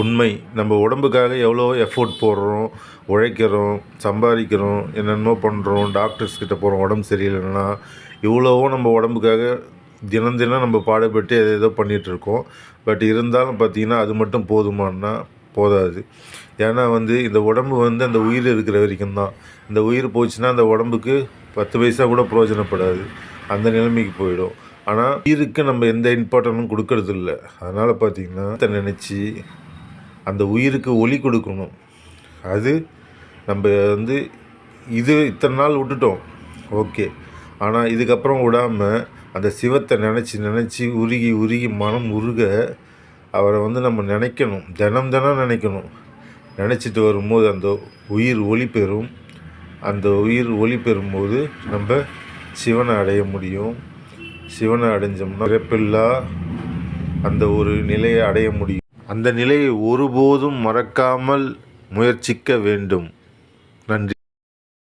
உண்மை. நம்ம உடம்புக்காக எவ்வளோ எஃபோர்ட் போடுறோம், உழைக்கிறோம், சம்பாதிக்கிறோம், என்னென்னமோ பண்ணுறோம், டாக்டர்ஸ் கிட்ட போகிறோம் உடம்பு சரியில்லைன்னா, இவ்வளவோ நம்ம உடம்புக்காக தினம் தினம் நம்ம பாடுபட்டு ஏதேதோ பண்ணிகிட்ருக்கோம். பட் இருந்தாலும் பார்த்திங்கன்னா அது மட்டும் போதுமான்னா போதாது. ஏன்னா இந்த உடம்பு அந்த உயிர் இருக்கிற வரைக்கும் தான். இந்த உயிர் போச்சுன்னா அந்த உடம்புக்கு 10 பைசா கூட பிரயோஜனப்படாது. அந்த நிலைமைக்கு போயிடும். ஆனால் உயிருக்கு நம்ம எந்த இம்பார்ட்டன்ட்டும் கொடுக்கறதில்ல. அதனால் பார்த்திங்கன்னா நினச்சி அந்த உயிருக்கு ஒளி கொடுக்கணும். அது நம்ம இது இத்தனை நாள் விட்டுட்டோம், ஓகே. ஆனால் இதுக்கப்புறம் விடாமல் அந்த சிவத்தை நினச்சி நினச்சி உருகி உருகி மனம் உருக அவரை நம்ம நினைக்கணும், தினம் தினம் நினைக்கணும். நினச்சிட்டு வரும்போது அந்த உயிர் ஒளி பெறும். அந்த உயிர் ஒளி பெறும்போது நம்ம சிவனை அடைய முடியும். சிவனை அடைஞ்சோம்னா பிறப்பில்லா அந்த ஒரு நிலையை அடைய முடியும். அந்த நிலையை ஒருபோதும் மறக்காமல் முயற்சிக்க வேண்டும். நன்றி.